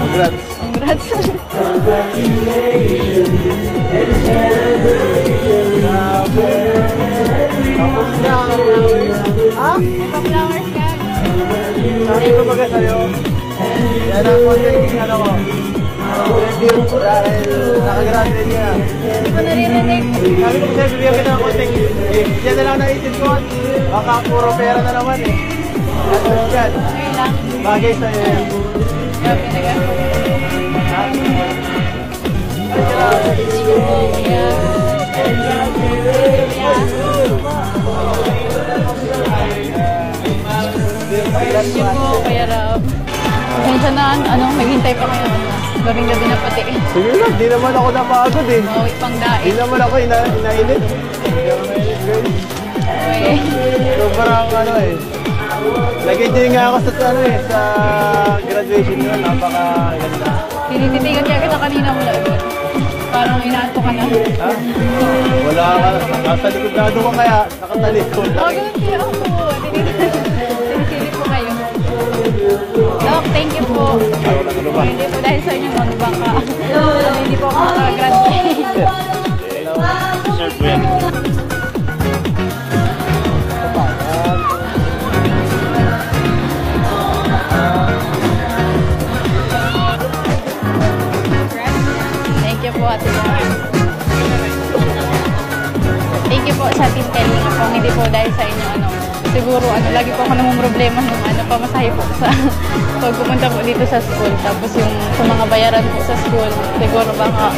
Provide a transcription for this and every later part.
Congrats. Ha? Pa-flowers ka. Sabi ko baga sa'yo, yan ang content ano ko. Dahil nakagraduate ka. Hindi ko naririnig. Sabi ko sa'yo, bibigyan kita ng content. Yan na lang naisip ko. Baka puro pera na naman eh. Yan. Okay lang. Bagay sa'yo yan. Grabe na ka. Thank you po, Kuya Rob. Pasensya na, maghintay pa kayo. Gabing-gabi na pati. Sige lang, di naman ako napagod eh. Mauwi pang daig. Di naman ako inainit. Hindi ako nainit guys. Okay. So parang eh. Nag-enjoy nga ako sa graduation nyo. Napaka-ganda. Tinititigan niya kita kanina mula doon. Parang inaanto ka na. Ha? Wala ka. Nasa likod na doon ka kaya. Nakatalikod. Ganun kaya ako. Tinisilip ko kayo. Doc, thank you po. Hindi po dahil sa inyo magbaka. Hindi po ako makagraduate. Sir, kuya. Thank you po, Ate Mar. Thank you po sa Team Kalinga po. Hindi po dahil sa inyo, siguro, lagi po ako namang problema nung pamasahe po sa pag pumunta po dito sa school. Tapos yung sa mga bayaran po sa school, siguro baka,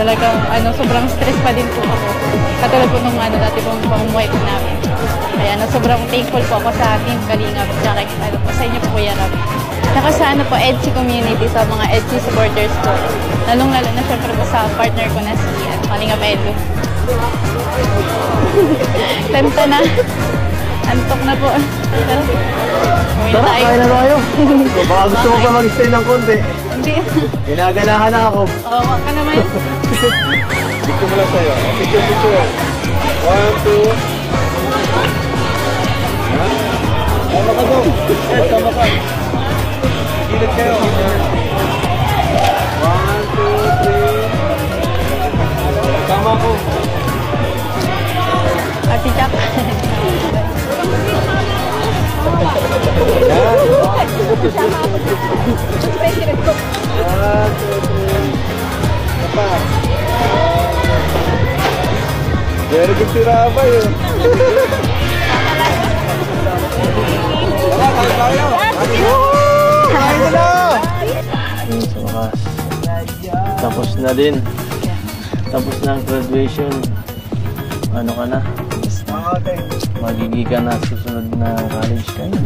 talagang, sobrang stress pa din po ako. Katulad po nung, dati pong pamumuhay po namin. Kaya, sobrang thankful po ako sa Team Kalinga po. Tsaka, po sa inyo po, Kuya Rob. Tsaka sa po, EDSI community, sa mga EDSI supporters po. Lalong-lalo na syempre po sa partner ko na si Kalinga Pedro. Tenta na. Antok na po. Tara, kain na tayo. Baka gusto mo pa mag-stay ng konti. Hindi. Ginaganahan na ako. Oo, wag ka naman. Dito mo lang sa'yo. Picture. 1, 2. Ha? Tama ka doon. Tama ka. Gilid kayo. 1, 2, 3. Tama ko. Ate Jack. Very good si Rabay eh. Kain na! Sa wakas. Tapos na din. Tapos na ang graduation. Ano ka na? Magiging ka na susunod na college ka na.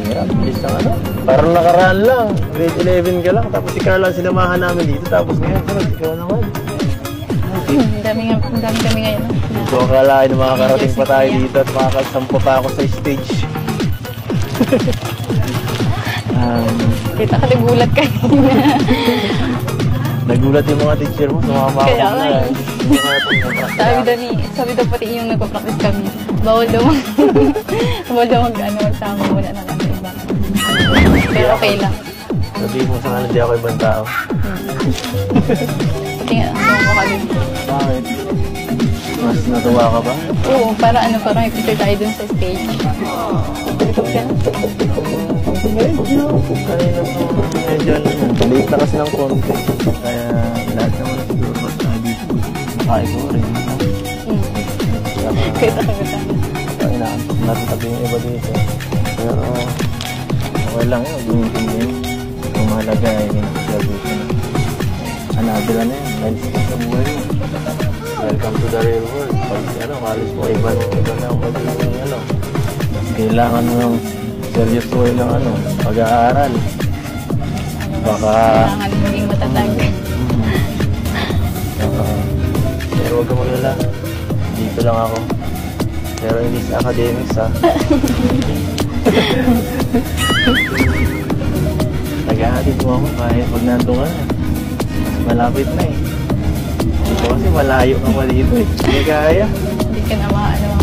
Hirap, bilis lang Parang nakaraan lang. Grade 11 ka lang. Tapos si Carla sinamahan namin dito. Tapos ngayon, sunod, ikaw naman. Ang dami kami ngayon. So akalain na makakarating pa tayo dito at makakasampo pa ako sa stage. Kita ka nagulat kayo. Nagulat yung mga teacher mo, sumama ako Kaya na. Sabi daw pati yung nagpa-practice kami. Bawal daw magsama muna ng iba. Pero okay lang. Sabi mo sa hindi ako ibang tao. Tingnan mo ka din. Bakit? Mas natuwa ka ba? Oo, parang may picture tayo dun sa stage. Medyo late na kasi ng konti. Kaya lahat naman siguro basta dito. Ikaw rin. Kita. Natatabi yung iba dito. Pero okay lang yun. Gamitin mo yun. Ang mahalaga ay graduation. Anabila na yun. Mindset sa buhay mo. Welcome to the real world. Pag college mo, iba na ang magiging kailangan mo yung serious way lang pag-aaral. Baka... Kailangan maging matatag. Pero huwag kang maglala. Dito lang ako. Pero hindi sa academics ha. Nag-ahatid mo ako kahit pag nandun ka na. Mas malapit na eh. Dito kasi malayo ako dito eh. Hindi kaya. Hindi ka na maano.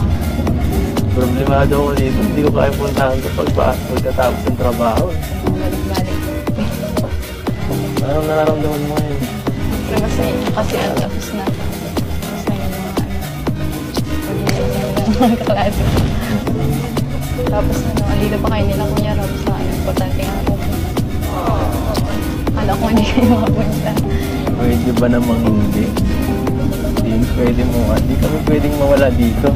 Problemado ako dito. Hindi ko kaya puntahan ko pagkatapos ng trabaho. Balik-balik. Anong nararamdaman mo ngayon? Pero kasi ang tapos na. Tapos na yung mga mga kaklase. Tapos alila pa kayo nila kunya tapos na importante nga ako. Kala ko hindi kayo makapunta. Pwede ba namang hindi? Hindi pwede mo. Hindi kami pwedeng mawala dito.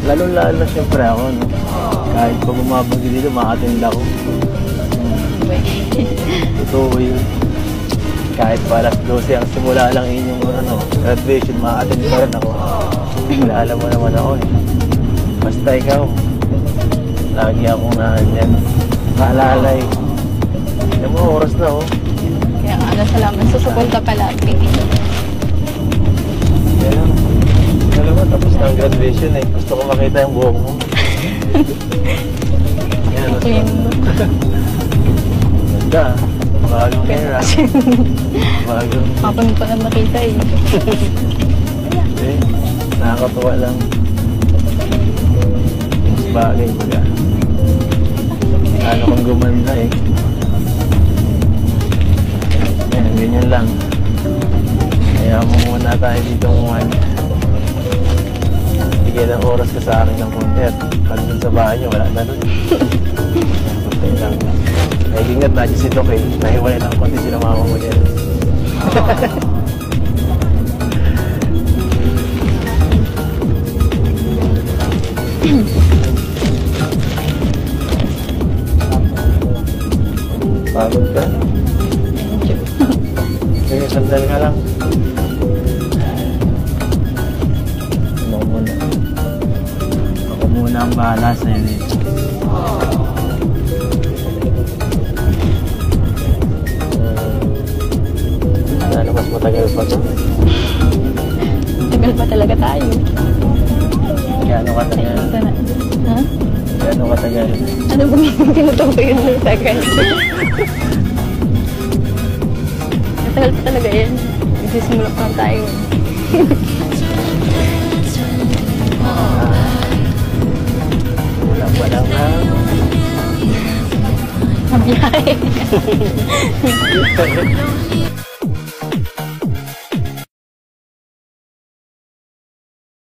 Lalo-lalo na siyempre ako, no? Kahit pag umabag dito, maka-attend ako. Totoo yun. Kahit pa alas 12 ang simula lang inyong graduation, maka-attend pa rin ako. Alam mo naman ako eh. Basta ikaw, lagi akong naandyan. Maalala eh. Yung mga oras na oh. Kaya nga, salamat. Susupunta palagi. Kaya, alam mo, tapos na ang graduation eh. Gusto ko makita yung buhok mo. Yan, Clean look. ganda. Bagong hair ah. Bagong. Kapag pa lang nakita eh. Eh, nakakatuwa lang. Mas bagay baga. Ano kung gumanda eh. Ayan, ganyan lang. Kaya mo muna tayo dito umuhan. Bigay ng oras ka sa akin ng konti at pag dun sa bahay nyo, wala na dun. Konti lang. Ay, ingat na dyan si Doc eh. Nahiwalay ng konti sila mama mo dyan. Pagod ka? Sige, sandal ka lang. Ano muna? Ako muna ang bahala sa'yo dito. Ano, mas matagal pa to? Tagal pa talaga tayo. Gano'ng katagal? Ito na. Ha? Gano'ng katagal? Ano bang tinutukoy yun ng tagal? Matagal pa talaga yan. Nagsisimula pa lang tayo. Wala pa lang na. Mabiyahe.